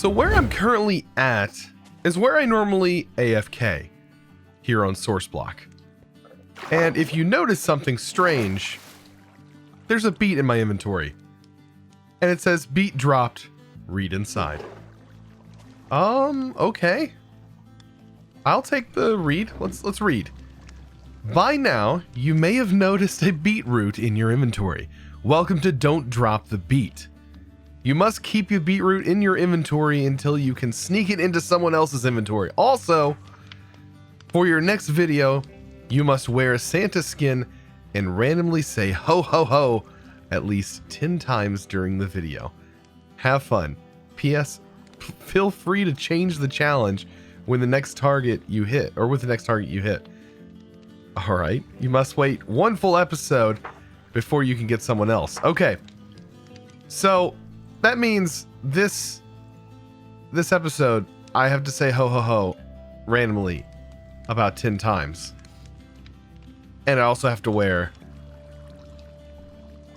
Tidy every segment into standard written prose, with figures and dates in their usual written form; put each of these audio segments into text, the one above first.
So where I'm currently at is where I normally AFK here on SourceBlock. And if you notice something strange, there's a beat in my inventory. And it says beat dropped, read inside. Okay. I'll take the read. Let's read. By now, you may have noticed a beetroot in your inventory. Welcome to Don't Drop the Beat. You must keep your beetroot in your inventory until you can sneak it into someone else's inventory. Also, for your next video, you must wear a Santa skin and randomly say ho ho ho at least 10 times during the video. Have fun. P.S. Feel free to change the challenge when the next target you hit, or with the next target you hit. Alright, you must wait one full episode before you can get someone else. Okay, so that means this episode, I have to say ho ho ho randomly about 10 times. And I also have to wear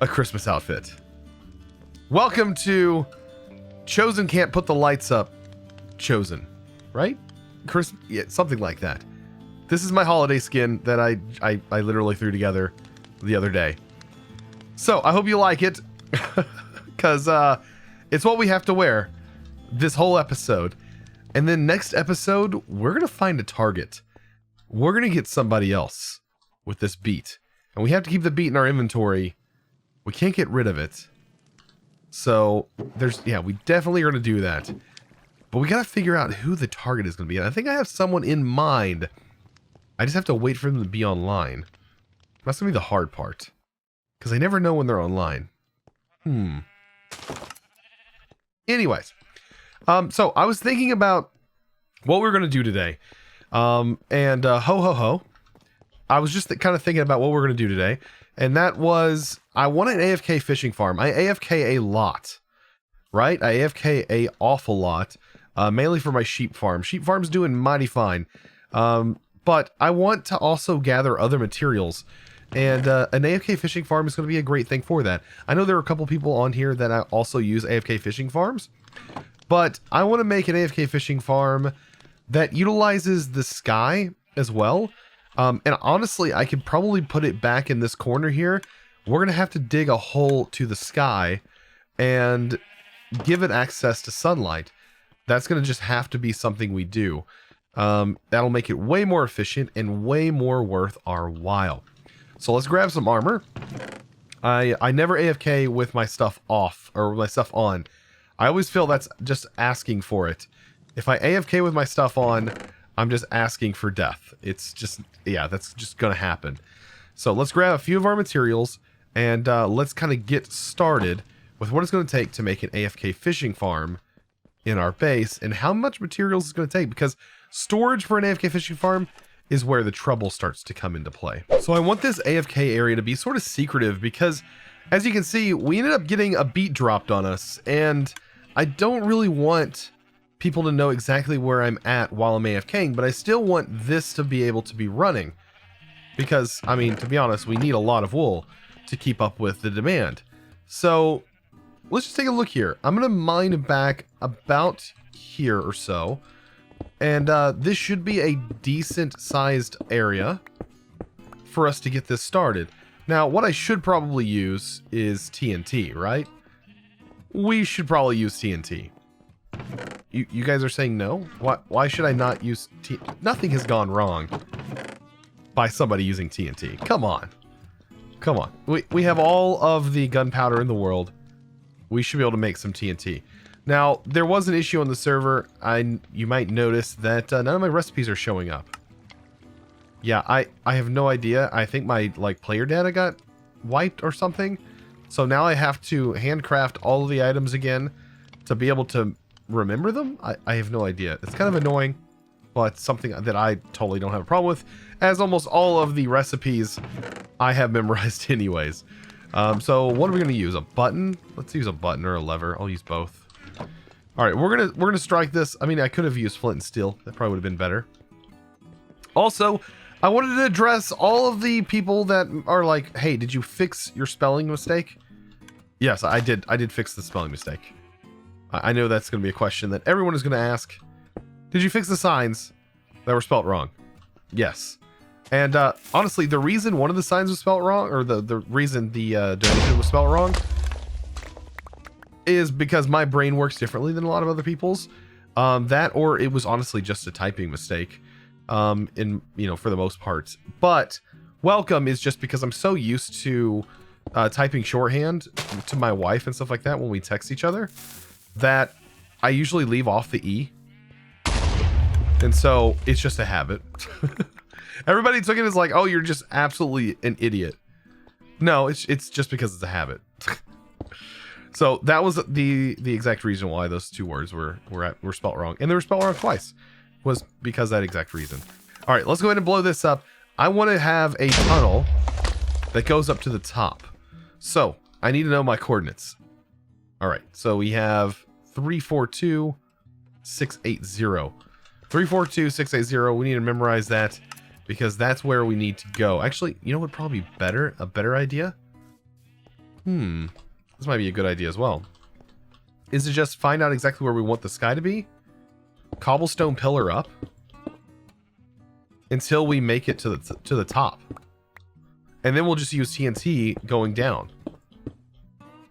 a Christmas outfit. Welcome to Chosen Can't Put the Lights Up. Chosen, right? Yeah, something like that. This is my holiday skin that I literally threw together the other day. So I hope you like it, because it's what we have to wear this whole episode. And then next episode, we're going to find a target. We're going to get somebody else with this beat. And we have to keep the beat in our inventory. We can't get rid of it. So we definitely are going to do that. But we got to figure out who the target is going to be. And I think I have someone in mind. I just have to wait for them to be online. That's going to be the hard part. Because I never know when they're online. Anyways. So I was thinking about what we're going to do today. Ho ho ho. I was just kind of thinking about what we're going to do today. And that was, I want an AFK fishing farm. I AFK a lot. Right? I AFK a awful lot. Mainly for my sheep farm. Sheep farm's doing mighty fine. But I want to also gather other materials. And an AFK fishing farm is going to be a great thing for that. I know there are a couple people on here that also use AFK fishing farms. But I want to make an AFK fishing farm that utilizes the sky as well. And honestly, I could probably put it back in this corner here. We're going to have to dig a hole to the sky and give it access to sunlight. That's going to just have to be something we do. That'll make it way more efficient and way more worth our while. So let's grab some armor. I never AFK with my stuff off or my stuff on. I always feel that's just asking for it. If I AFK with my stuff on, I'm just asking for death. It's just, yeah, that's just going to happen. So let's grab a few of our materials and let's kind of get started with what it's going to take to make an AFK fishing farm in our base and how much materials it's going to take, because storage for an AFK fishing farm is where the trouble starts to come into play. So I want this AFK area to be sort of secretive because, as you can see, we ended up getting a beat dropped on us, and I don't really want people to know exactly where I'm at while I'm AFKing, but I still want this to be able to be running because, I mean, to be honest, we need a lot of wool to keep up with the demand. So let's just take a look here. I'm going to mine back about here or so. And this should be a decent sized area for us to get this started. Now, what I should probably use is TNT, right? We should probably use TNT. You guys are saying no? Why should I not use TNT? Nothing has gone wrong by somebody using TNT. Come on. Come on. We have all of the gunpowder in the world. We should be able to make some TNT. Now, there was an issue on the server. You might notice that none of my recipes are showing up. Yeah, I have no idea. I think my player data got wiped or something. So now I have to handcraft all of the items again to be able to remember them. I have no idea. It's kind of annoying, but something that I totally don't have a problem with, as almost all of the recipes I have memorized anyways. So what are we going to use? A button? Let's use a button or a lever. I'll use both. All right, we're gonna strike this. I mean, I could have used flint and steel. That probably would have been better. Also, I wanted to address all of the people that are like, "Hey, did you fix your spelling mistake?" Yes, I did. I did fix the spelling mistake. I know that's going to be a question that everyone is going to ask. Did you fix the signs that were spelt wrong? Yes. And honestly, the reason one of the signs was spelt wrong, or the reason the donation was spelt wrong, is because my brain works differently than a lot of other people's. That, or it was honestly just a typing mistake, for the most part. But welcome is just because I'm so used to typing shorthand to my wife and stuff like that when we text each other, that I usually leave off the E. And so it's just a habit. Everybody took it as like, oh, you're just absolutely an idiot. No, it's just because it's a habit. So that was the exact reason why those two words were spelt wrong. And they were spelt wrong twice. Was because of that exact reason. All right, let's go ahead and blow this up. I want to have a tunnel that goes up to the top. So I need to know my coordinates. All right, so we have 342,680. 342,680. We need to memorize that because that's where we need to go. Actually, you know what would probably be better? A better idea? This might be a good idea as well. Is to just find out exactly where we want the sky to be, cobblestone pillar up until we make it to the top, and then we'll just use TNT going down.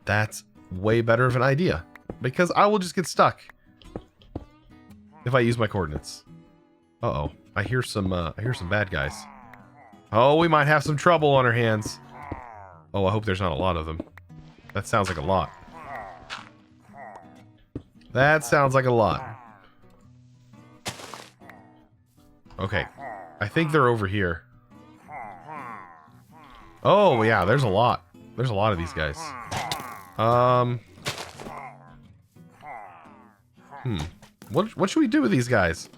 That's way better of an idea because I will just get stuck if I use my coordinates. Uh-oh, I hear some bad guys. Oh, we might have some trouble on our hands. Oh, I hope there's not a lot of them. That sounds like a lot. That sounds like a lot. Okay. I think they're over here. Oh, yeah, there's a lot. There's a lot of these guys. What should we do with these guys?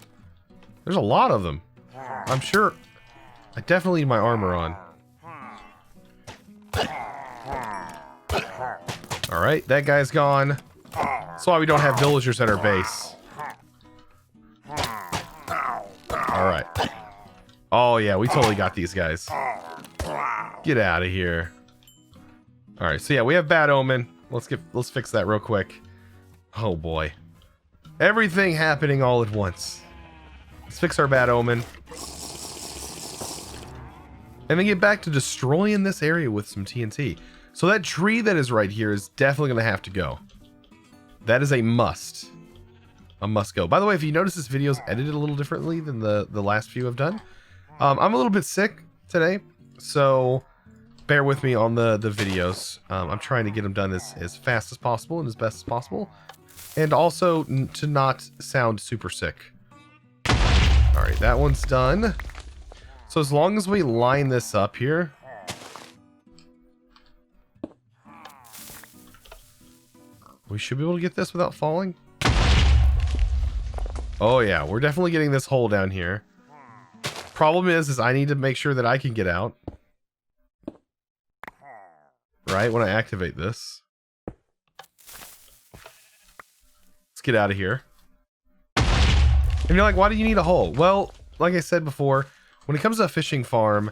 There's a lot of them. I'm sure. I definitely need my armor on. Alright, that guy's gone. That's why we don't have villagers at our base. Alright. Oh yeah, we totally got these guys. Get out of here. Alright, so yeah, we have Bad Omen. Let's fix that real quick. Oh boy. Everything happening all at once. Let's fix our Bad Omen. And then get back to destroying this area with some TNT. So that tree that is right here is definitely going to have to go. That is a must. A must go. By the way, if you notice, this video is edited a little differently than the last few I've done. I'm a little bit sick today, so bear with me on the videos. I'm trying to get them done as fast as possible and as best as possible. And also to not sound super sick. Alright, that one's done. So as long as we line this up here... we should be able to get this without falling. Oh yeah, we're definitely getting this hole down here. Problem is I need to make sure that I can get out. Right, when I activate this. Let's get out of here. And you're like, why do you need a hole? Well, like I said before, when it comes to a fishing farm,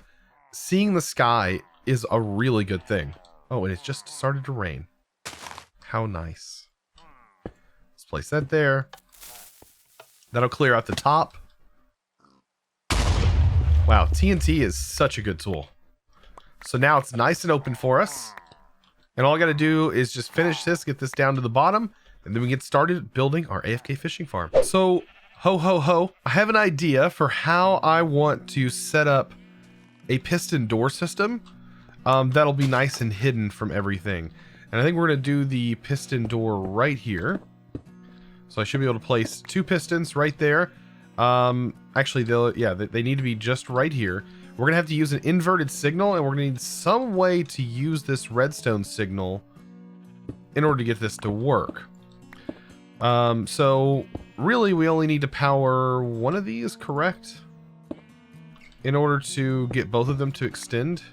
seeing the sky is a really good thing. Oh, and it's just started to rain. How nice. Let's place that there. That'll clear out the top. Wow, TNT is such a good tool. So now it's nice and open for us. And all I got to do is just finish this, get this down to the bottom, and then we get started building our AFK fishing farm. So, ho ho ho, I have an idea for how I want to set up a piston door system that'll be nice and hidden from everything. And I think we're going to do the piston door right here. So I should be able to place two pistons right there. Actually, they need to be just right here. We're going to have to use an inverted signal, and we're going to need some way to use this redstone signal in order to get this to work. So really, we only need to power one of these, correct? In order to get both of them to extend.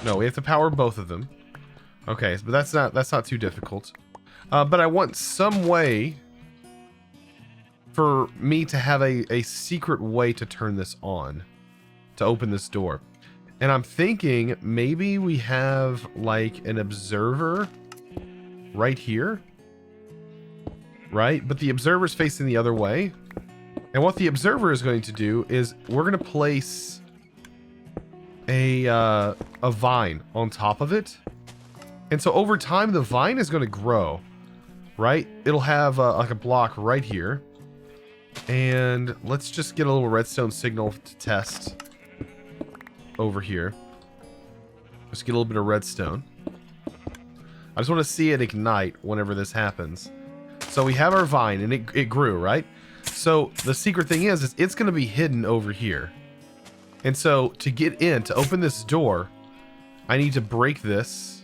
No, we have to power both of them. Okay, but that's not too difficult. But I want some way for me to have a secret way to turn this on, to open this door. And I'm thinking maybe we have like an observer right here. Right? But the observer's facing the other way. And what the observer is going to do is we're going to place a vine on top of it. And so over time, the vine is going to grow, right? It'll have like a block right here. And let's just get a little redstone signal to test over here. Just get a little bit of redstone. I just want to see it ignite whenever this happens. So we have our vine, and it grew, right? So the secret thing is it's going to be hidden over here. And so to get in, to open this door, I need to break this.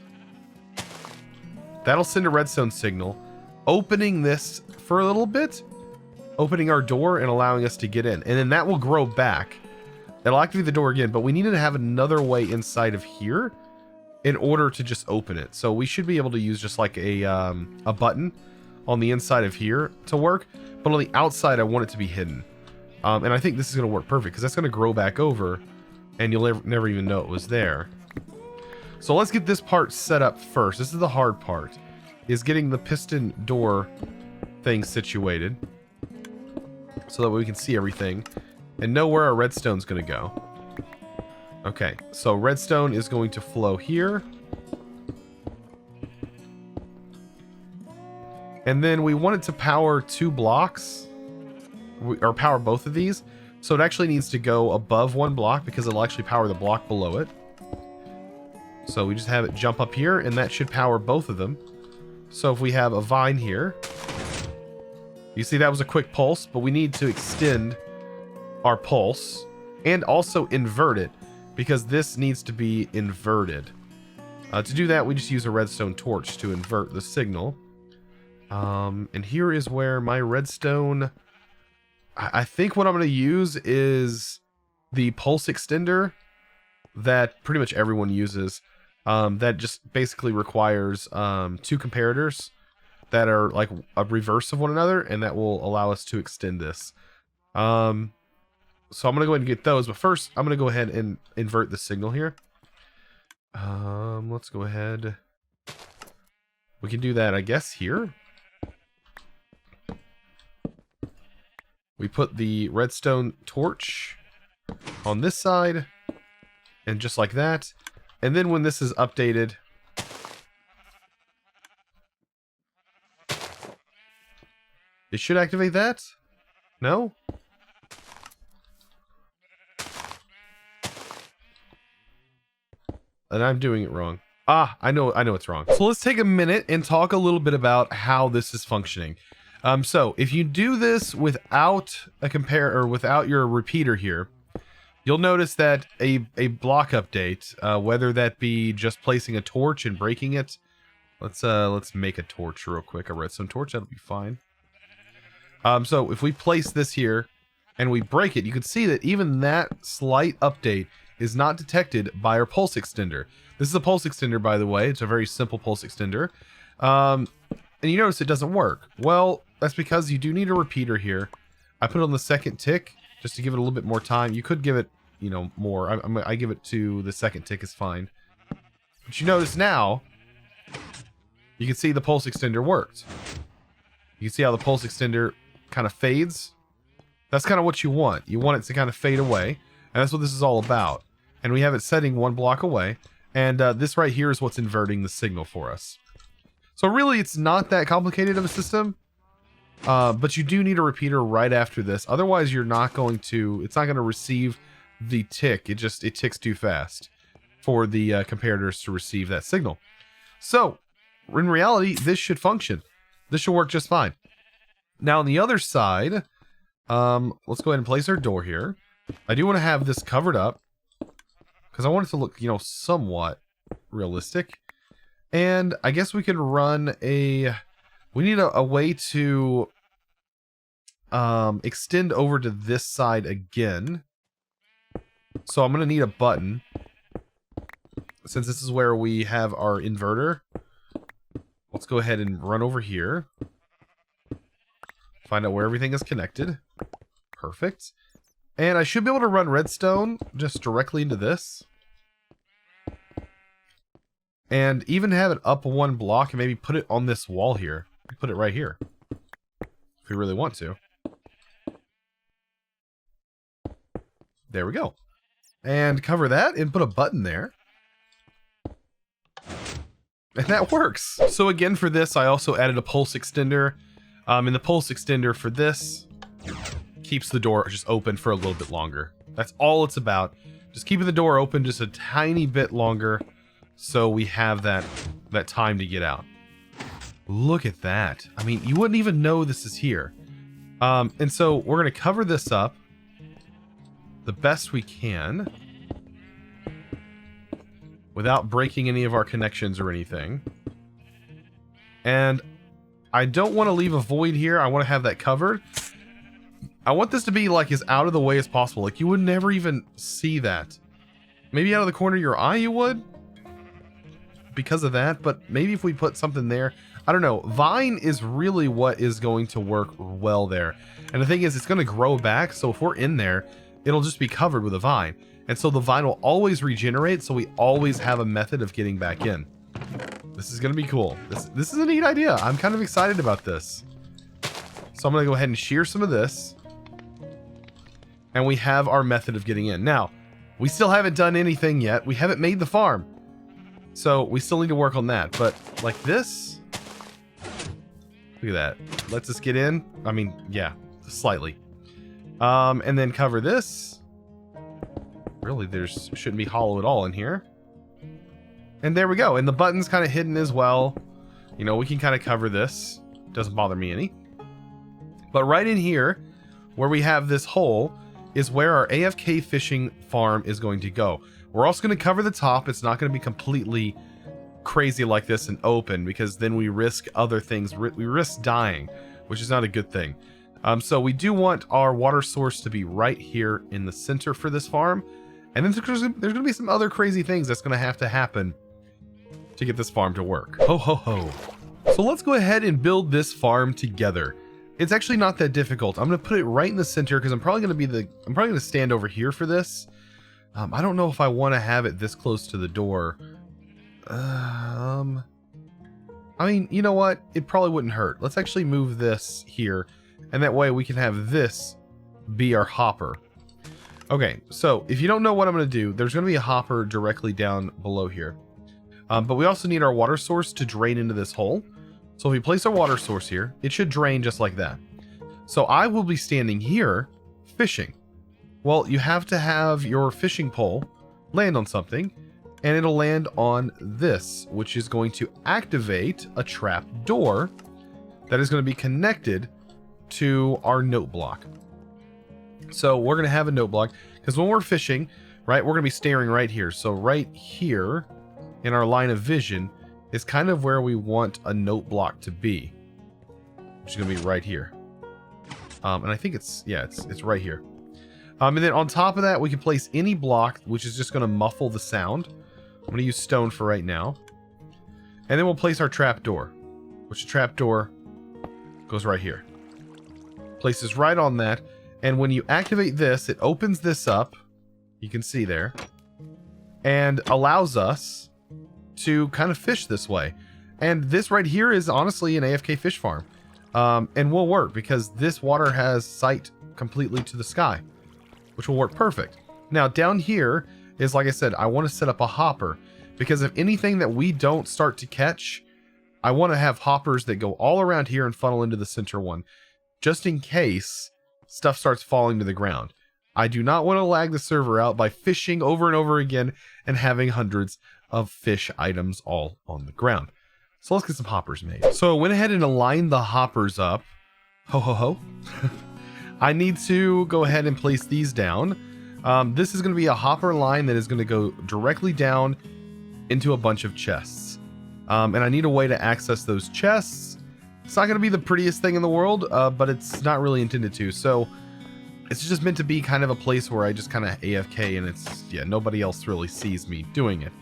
That'll send a redstone signal. Opening this for a little bit, opening our door and allowing us to get in. And then that will grow back. It'll activate the door again, but we needed to have another way inside of here in order to just open it. So we should be able to use just like a button on the inside of here to work, but on the outside I want it to be hidden. And I think this is going to work perfect because that's going to grow back over and you'll never even know it was there. So let's get this part set up first. This is the hard part, is getting the piston door thing situated so that we can see everything and know where our redstone's going to go. Okay, so redstone is going to flow here. And then we want it to power 2 blocks, or power both of these. So it actually needs to go above 1 block because it'll actually power the block below it. So we just have it jump up here and that should power both of them. So if we have a vine here, you see that was a quick pulse, but we need to extend our pulse and also invert it because this needs to be inverted. To do that, we just use a redstone torch to invert the signal. And here is where my redstone, I think what I'm going to use is the pulse extender that pretty much everyone uses. That just basically requires 2 comparators that are like a reverse of one another, and that will allow us to extend this. So I'm going to go ahead and get those, but first I'm going to go ahead and invert the signal here. Let's go ahead. We can do that, I guess, here. We put the redstone torch on this side, and just like that. And then when this is updated, it should activate that? No? And I'm doing it wrong. Ah, I know it's wrong. So let's take a minute and talk a little bit about how this is functioning. So if you do this without a without your repeater here, you'll notice that a block update, whether that be just placing a torch and breaking it. Let's make a torch real quick, a redstone torch, that'll be fine. So if we place this here and we break it, you can see that even that slight update is not detected by our pulse extender. This is a pulse extender, by the way. It's a very simple pulse extender. And you notice it doesn't work. Well, that's because you do need a repeater here. I put it on the second tick just to give it a little bit more time. You could give it, you know, more. I give it to the second tick is fine. But you notice now, you can see the pulse extender worked. You can see how the pulse extender kind of fades. That's kind of what you want. You want it to kind of fade away. And that's what this is all about. And we have it setting 1 block away. And this right here is what's inverting the signal for us. So really, it's not that complicated of a system. But you do need a repeater right after this. Otherwise, you're not going to... It's not going to receive the tick. It ticks too fast for the comparators to receive that signal. So, in reality, this should function. This should work just fine. Now, on the other side, let's go ahead and place our door here. I do want to have this covered up because I want it to look, you know, somewhat realistic. And I guess we could run a... We need a way to extend over to this side again. So I'm going to need a button. Since this is where we have our inverter. Let's go ahead and run over here. Find out where everything is connected. Perfect. And I should be able to run redstone just directly into this. and even have it up one block and maybe put it on this wall here. Put it right here if we really want to. There we go. And cover that and put a button there. And that works. So again, for this, I also added a pulse extender. And the pulse extender for this keeps the door just open for a little bit longer. That's all it's about. Just keeping the door open just a tiny bit longer so we have that time to get out. Look at that. I mean, you wouldn't even know this is here. And so we're going to cover this up the best we can without breaking any of our connections or anything. And I don't want to leave a void here. I want to have that covered. I want this to be like as out of the way as possible. Like you would never even see that. Maybe out of the corner of your eye you would because of that, but maybe if we put something there, I don't know. Vine is really what is going to work well there. And the thing is, it's going to grow back. So if we're in there, it'll just be covered with a vine. And so the vine will always regenerate. So we always have a method of getting back in. This is going to be cool. This is a neat idea. I'm kind of excited about this. So I'm going to go ahead and shear some of this. And we have our method of getting in. Now, we still haven't done anything yet. We haven't made the farm. So we still need to work on that. But like this, look at that. Lets us get in. I mean, yeah, slightly. And then cover this. Really, there's shouldn't be hollow at all in here. And there we go. And the button's kind of hidden as well. You know, we can kind of cover this. Doesn't bother me any. But right in here, where we have this hole, is where our AFK fishing farm is going to go. We're also going to cover the top. It's not going to be completely crazy like this and open, because then we risk other things. We risk dying, which is not a good thing. So we do want our water source to be right here in the center for this farm. And then there's going to be some other crazy things that's going to have to happen to get this farm to work. Ho, ho, ho. So let's go ahead and build this farm together. It's actually not that difficult. I'm going to put it right in the center because I'm probably going to stand over here for this. I don't know if I want to have it this close to the door. I mean, you know what? It probably wouldn't hurt. Let's actually move this here. And that way we can have this be our hopper. Okay, so if you don't know what I'm going to do, there's going to be a hopper directly down below here. But we also need our water source to drain into this hole. So if we place our water source here, it should drain just like that. So I will be standing here fishing. Well, you have to have your fishing pole land on something, and it'll land on this, which is going to activate a trap door that is going to be connected to our note block. So we're going to have a note block because when we're fishing, right, we're going to be staring right here. So right here in our line of vision is kind of where we want a note block to be, which is going to be right here. And I think it's right here. And then on top of that, we can place any block, which is just going to muffle the sound. I'm going to use stone for right now. And then we'll place our trap door, which the trap door goes right here. Places right on that. And when you activate this, it opens this up. You can see there. And allows us to kind of fish this way. And this right here is honestly an AFK fish farm. And will work because this water has sight completely to the sky, which will work perfect. Now down here is, like I said, I want to set up a hopper because if anything that we don't start to catch, I want to have hoppers that go all around here and funnel into the center one, just in case stuff starts falling to the ground. I do not want to lag the server out by fishing over and over again and having hundreds of fish items all on the ground. So let's get some hoppers made. So I went ahead and aligned the hoppers up. Ho, ho, ho. I need to go ahead and place these down. This is going to be a hopper line that is going to go directly down into a bunch of chests. And I need a way to access those chests. It's not going to be the prettiest thing in the world, but it's not really intended to. So it's just meant to be kind of a place where I just kind of AFK and it's, yeah, nobody else really sees me doing it.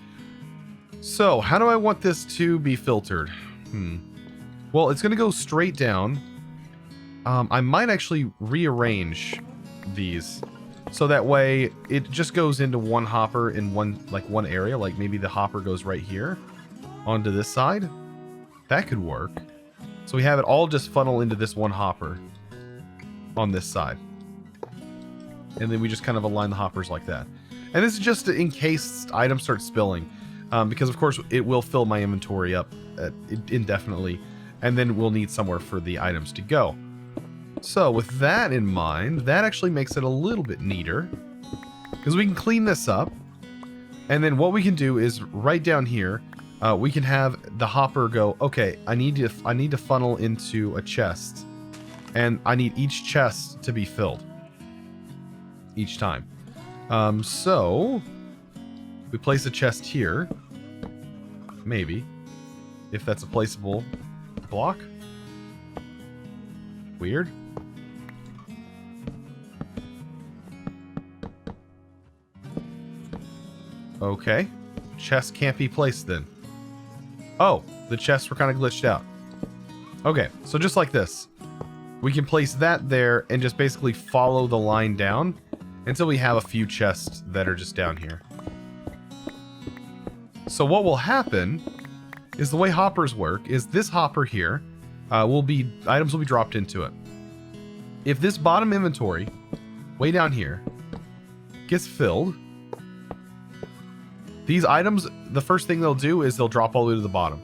So how do I want this to be filtered? Well, it's going to go straight down. I might actually rearrange these so that way it just goes into one hopper in one area. Like maybe the hopper goes right here. onto this side. That could work. So we have it all just funnel into this one hopper on this side. And then we just kind of align the hoppers like that. And this is just in case items start spilling. Because of course it will fill my inventory up indefinitely. And then we'll need somewhere for the items to go. So with that in mind, that actually makes it a little bit neater. Because we can clean this up. And then what we can do is right down here, we can have the hopper go, okay, I need to funnel into a chest. And I need each chest to be filled. Each time. So we place a chest here. Maybe. If that's a placeable block. Weird. Okay. Chest can't be placed then. Oh, the chests were kind of glitched out. Okay, so just like this. We can place that there and just basically follow the line down until we have a few chests that are just down here. So what will happen is the way hoppers work is this hopper here items will be dropped into it. If this bottom inventory, way down here, gets filled, these items, the first thing they'll do is they'll drop all the way to the bottom.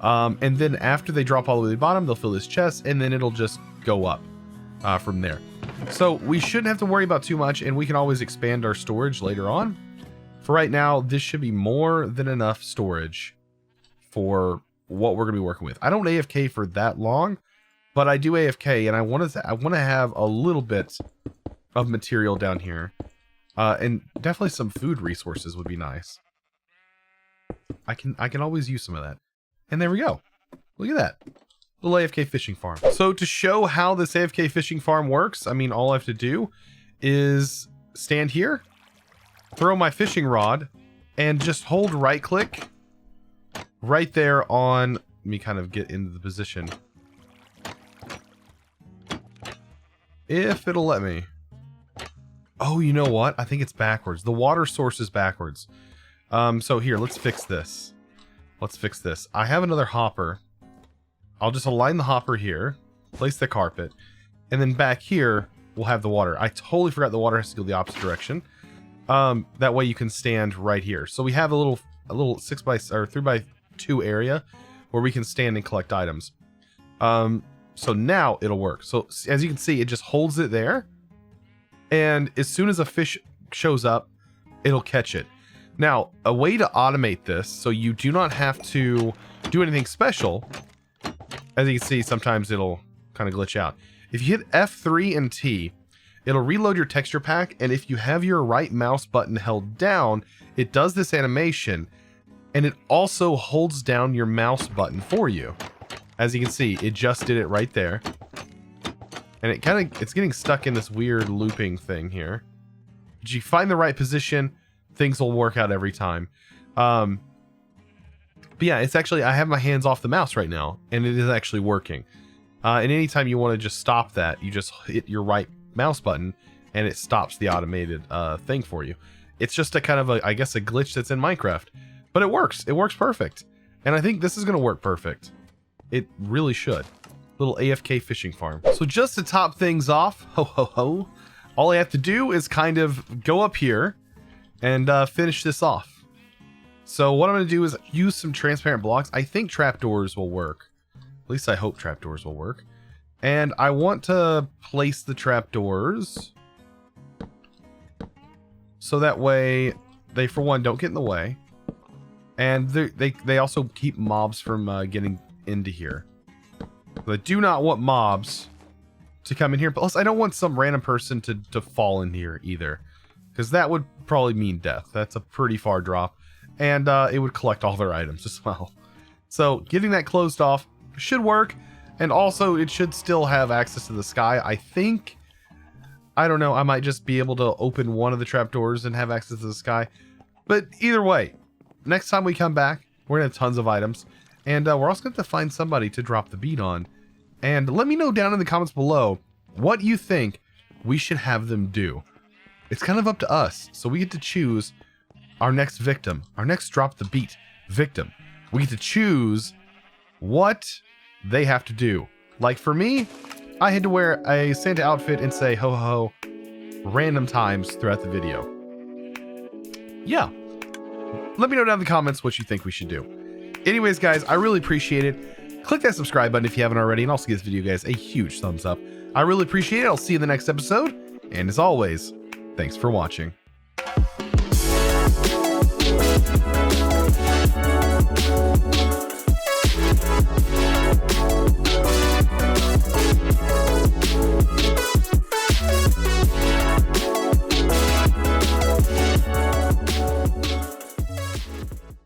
And then after they drop all the way to the bottom, they'll fill this chest, and then it'll just go up from there. So we shouldn't have to worry about too much, and we can always expand our storage later on. For right now, this should be more than enough storage for what we're going to be working with. I don't AFK for that long, but I do AFK, and I want to have a little bit of material down here. And definitely some food resources would be nice. I can always use some of that. And there we go. Look at that. Little AFK fishing farm. So to show how this AFK fishing farm works, I mean, all I have to do is stand here, throw my fishing rod, and just hold right click right there on, let me kind of get into the position. If it'll let me. Oh, you know what? I think it's backwards. The water source is backwards. So here, let's fix this. Let's fix this. I have another hopper. I'll just align the hopper here, place the carpet, and then back here, we'll have the water. I totally forgot the water has to go the opposite direction. That way you can stand right here. So we have a little 3x2 area where we can stand and collect items. So now it'll work. So as you can see, it just holds it there. And as soon as a fish shows up, it'll catch it. Now, a way to automate this so you do not have to do anything special, as you can see, sometimes it'll kind of glitch out. If you hit F3 and T, it'll reload your texture pack, and if you have your right mouse button held down, it does this animation, and it also holds down your mouse button for you. As you can see, it just did it right there. And it's getting stuck in this weird looping thing here. But you find the right position, things will work out every time. But yeah, it's actually, I have my hands off the mouse right now, and it is actually working. And anytime you want to just stop that, you just hit your right mouse button, and it stops the automated thing for you. It's just a kind of I guess a glitch that's in Minecraft. But it works. It works perfect. And I think this is going to work perfect. It really should. Little AFK fishing farm. So just to top things off, ho ho ho, all I have to do is kind of go up here and finish this off. So what I'm going to do is use some transparent blocks. I think trapdoors will work. At least I hope trapdoors will work. And I want to place the trapdoors so that way they, for one, don't get in the way. And they also keep mobs from getting into here. I do not want mobs to come in here. Plus, I don't want some random person to fall in here either. Because that would probably mean death. That's a pretty far drop. And it would collect all their items as well. So, getting that closed off should work. And also, it should still have access to the sky. I think, I don't know, I might just be able to open one of the trapdoors and have access to the sky. But either way, next time we come back, we're going to have tons of items. And we're also going to have to find somebody to drop the beat on. And let me know down in the comments below what you think we should have them do. It's kind of up to us. So we get to choose our next victim, our next drop the beat victim. We get to choose what they have to do. Like for me, I had to wear a Santa outfit and say ho ho ho random times throughout the video. Yeah. Let me know down in the comments what you think we should do. Anyways, guys, I really appreciate it. Click that subscribe button if you haven't already, and also give this video, guys, a huge thumbs up. I really appreciate it. I'll see you in the next episode. And as always, thanks for watching.